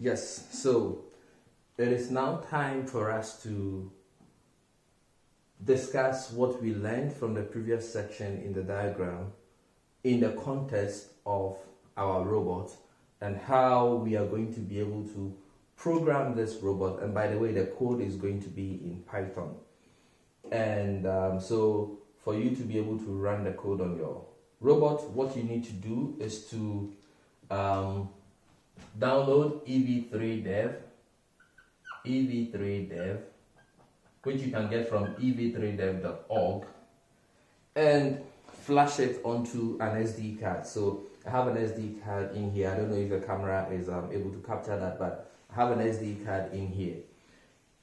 Yes, so it is now time for us to discuss what we learned from the previous section in the diagram in the context of our robot and how we are going to be able to program this robot. And by the way, the code is going to be in Python. And so for you to be able to run the code on your robot, what you need to do is to download ev3dev, which you can get from ev3dev.org, and flash it onto an SD card. So I have an SD card in here. I don't know if the camera is able to capture that, but I have an SD card in here.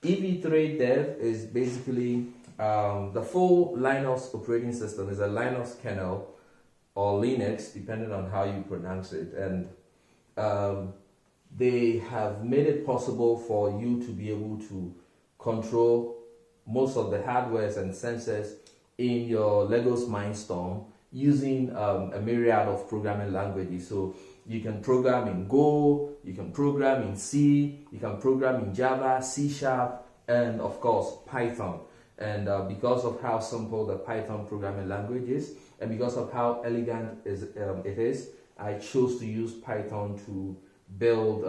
ev3dev is basically the full Linux operating system. Is a Linux kernel or Linux, depending on how you pronounce it, and they have made it possible for you to be able to control most of the hardwares and sensors in your Legos Mindstorm using a myriad of programming languages. So you can program in Go, you can program in C, you can program in Java, C#, and of course Python. And because of how simple the Python programming language is, and because of how elegant it is, I chose to use Python to build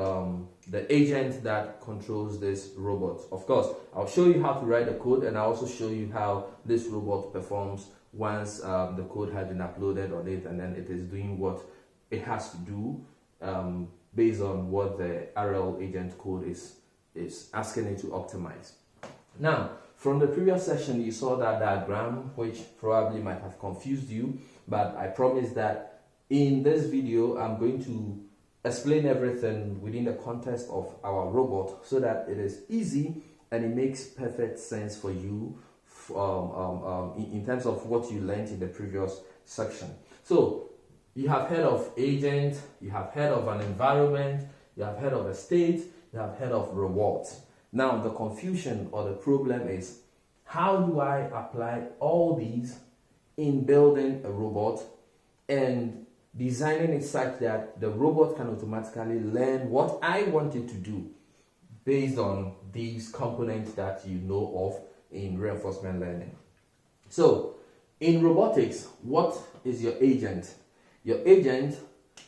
the agent that controls this robot. Of course, I'll show you how to write the code, and I'll also show you how this robot performs once the code has been uploaded on it, and then it is doing what it has to do based on what the RL agent code is asking it to optimize. Now, from the previous session, you saw that diagram, which probably might have confused you, but I promise that in this video, I'm going to explain everything within the context of our robot so that it is easy and it makes perfect sense for you in terms of what you learned in the previous section. So you have heard of agent, you have heard of an environment, you have heard of a state, you have heard of rewards. Now the confusion or the problem is, how do I apply all these in building a robot and designing it such that the robot can automatically learn what I want it to do based on these components that you know of in reinforcement learning. So in robotics, what is your agent? Your agent,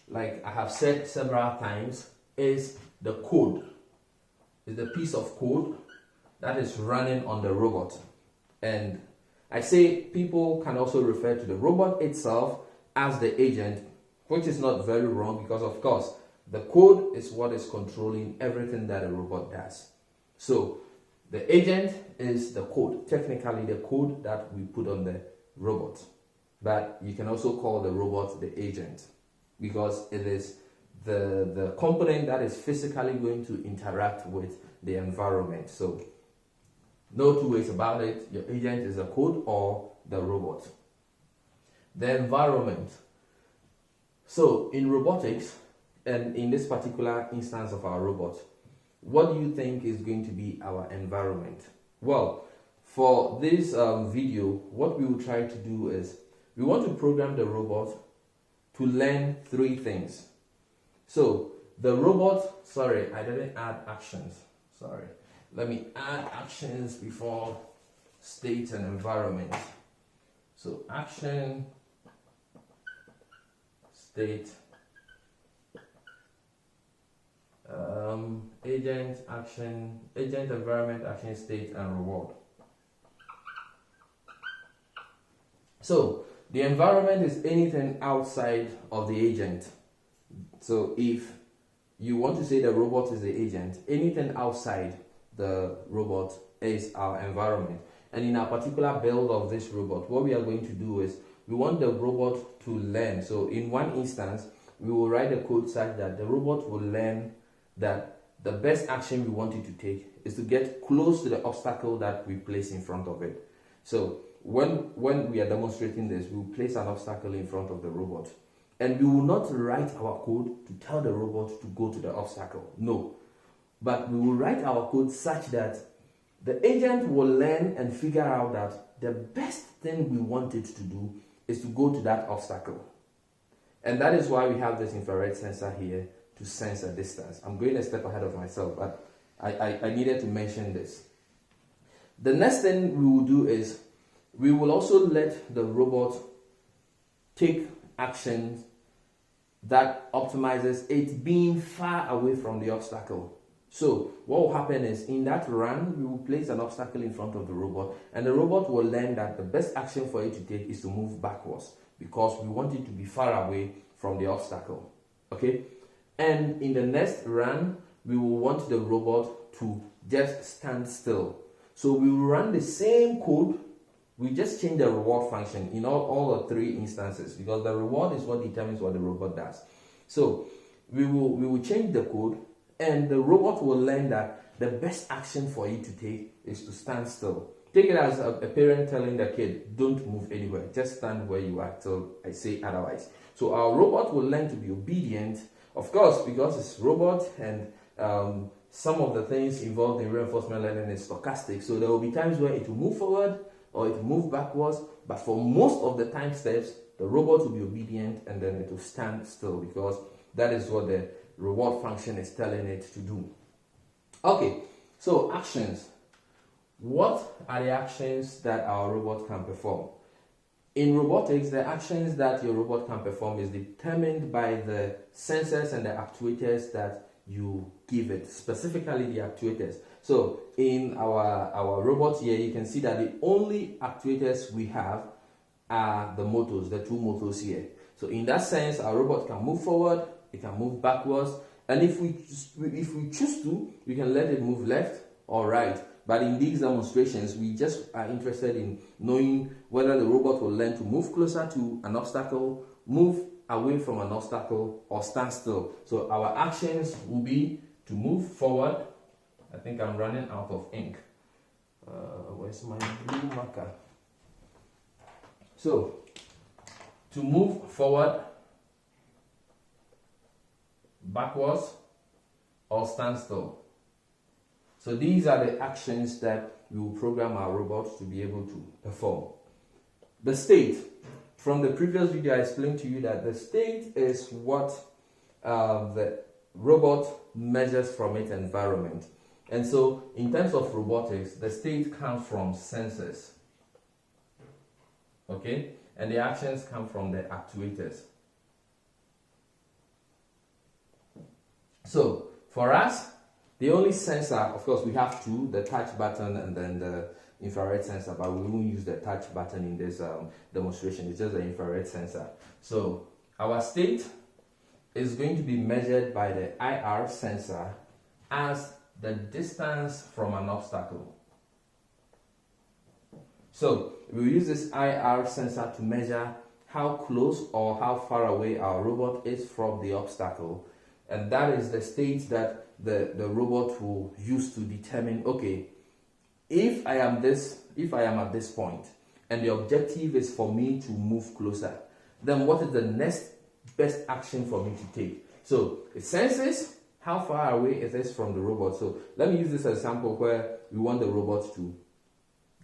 like I have said several times, is the code. It's the piece of code that is running on the robot. And I say people can also refer to the robot itself as the agent, which is not very wrong because, of course, the code is what is controlling everything that a robot does. So the agent is the code, technically the code that we put on the robot. But you can also call the robot the agent because it is the component that is physically going to interact with the environment. So no two ways about it. Your agent is the code or the robot. The environment. So in robotics, and in this particular instance of our robot, what do you think is going to be our environment? Well, for this video, what we will try to do is we want to program the robot to learn three things. So the robot, sorry, I didn't add actions. Sorry. Let me add actions before state and environment. So action, state, agent, action, agent, environment, action, state, and reward. So the environment is anything outside of the agent. So if you want to say the robot is the agent, anything outside the robot is our environment. And in our particular build of this robot, what we are going to do is we want the robot to learn. So in one instance, we will write the code such that the robot will learn that the best action we want it to take is to get close to the obstacle that we place in front of it. So when we are demonstrating this, we will place an obstacle in front of the robot. And we will not write our code to tell the robot to go to the obstacle. No. But we will write our code such that the agent will learn and figure out that the best thing we want it to do is to go to that obstacle. And that is why we have this infrared sensor here to sense a distance. I'm going a step ahead of myself, but I needed to mention this. The next thing we will do is we will also let the robot take actions that optimizes it being far away from the obstacle. So what will happen is in that run, we will place an obstacle in front of the robot, and the robot will learn that the best action for it to take is to move backwards because we want it to be far away from the obstacle. Okay? And in the next run, we will want the robot to just stand still. So we will run the same code. We just change the reward function in all the three instances because the reward is what determines what the robot does. So we will change the code, and the robot will learn that the best action for it to take is to stand still. Take it as a parent telling the kid, don't move anywhere, just stand where you are till I say otherwise. So our robot will learn to be obedient, of course, because it's robot, and some of the things involved in reinforcement learning is stochastic. So there will be times where it will move forward or it will move backwards, but for most of the time steps, the robot will be obedient and then it will stand still because that is what the reward function is telling it to do. Okay, so actions. What are the actions that our robot can perform? In robotics, the actions that your robot can perform is determined by the sensors and the actuators that you give it, specifically the actuators. So in our robot here, you can see that the only actuators we have are the motors, the two motors here. So in that sense, our robot can move forward, it can move backwards, and if we choose to, we can let it move left or right. But in these demonstrations, we just are interested in knowing whether the robot will learn to move closer to an obstacle, move away from an obstacle, or stand still. So our actions will be to move forward. I think I'm running out of ink. Where's my blue marker? So, to move forward, backwards, or stand still. So these are the actions that we will program our robots to be able to perform. The state. From the previous video, I explained to you that the state is what the robot measures from its environment. And so, in terms of robotics, the state comes from sensors. Okay? And the actions come from the actuators. So, for us, the only sensor, of course, we have two, the touch button and then the infrared sensor, but we won't use the touch button in this demonstration. It's just the infrared sensor. So our state is going to be measured by the IR sensor as the distance from an obstacle. So we'll use this IR sensor to measure how close or how far away our robot is from the obstacle. And that is the state that the robot will use to determine, okay, if I am at this point and the objective is for me to move closer, then what is the next best action for me to take? So it senses how far away it is from the robot. So let me use this example where we want the robot to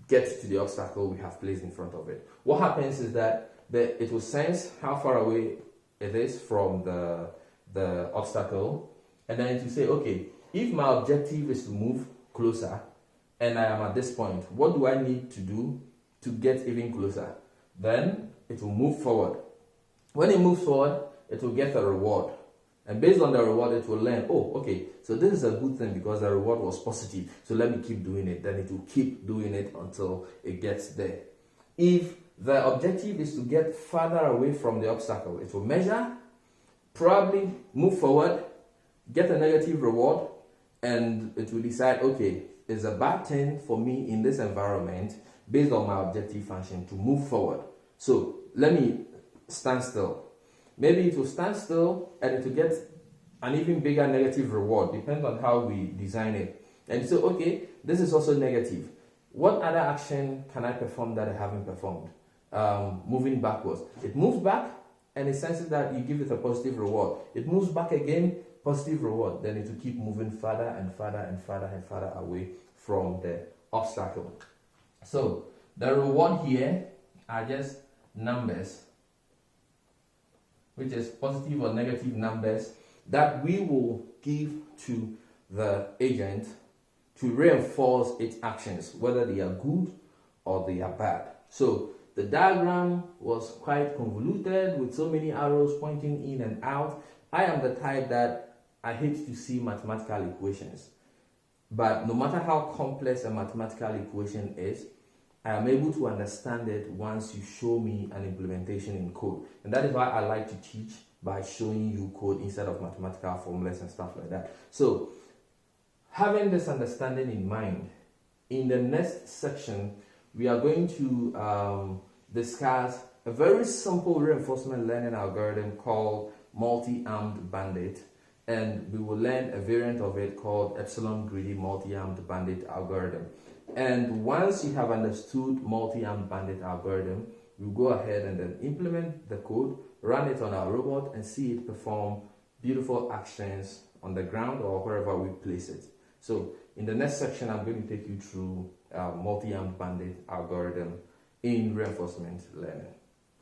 get to the obstacle we have placed in front of it. What happens is that it will sense how far away it is from the obstacle, and then it will say, okay, if my objective is to move closer and I am at this point, what do I need to do to get even closer? Then it will move forward. When it moves forward, it will get a reward. And based on the reward, it will learn, oh, okay, so this is a good thing because the reward was positive. So let me keep doing it. Then it will keep doing it until it gets there. If the objective is to get farther away from the obstacle, it will measure, probably move forward, get a negative reward, and it will decide, okay, it's a bad thing for me in this environment based on my objective function to move forward. So let me stand still. Maybe it will stand still and it will get an even bigger negative reward, depends on how we design it. And so, okay, this is also negative. What other action can I perform that I haven't performed? Moving backwards. It moves back and it senses that you give it a positive reward. It moves back again, positive reward. Then it will keep moving further and further and further and further away from the obstacle. So the reward here are just numbers, which is positive or negative numbers that we will give to the agent to reinforce its actions, whether they are good or they are bad. So the diagram was quite convoluted with so many arrows pointing in and out. I am the type that I hate to see mathematical equations. But no matter how complex a mathematical equation is, I am able to understand it once you show me an implementation in code. And that is why I like to teach by showing you code instead of mathematical formulas and stuff like that. So, having this understanding in mind, in the next section, we are going to discuss a very simple reinforcement learning algorithm called multi-armed bandit. And we will learn a variant of it called epsilon greedy multi-armed bandit algorithm. And once you have understood multi-armed bandit algorithm, we'll go ahead and then implement the code, run it on our robot, and see it perform beautiful actions on the ground or wherever we place it. So in the next section, I'm going to take you through multi-armed bandit algorithm in reinforcement learning.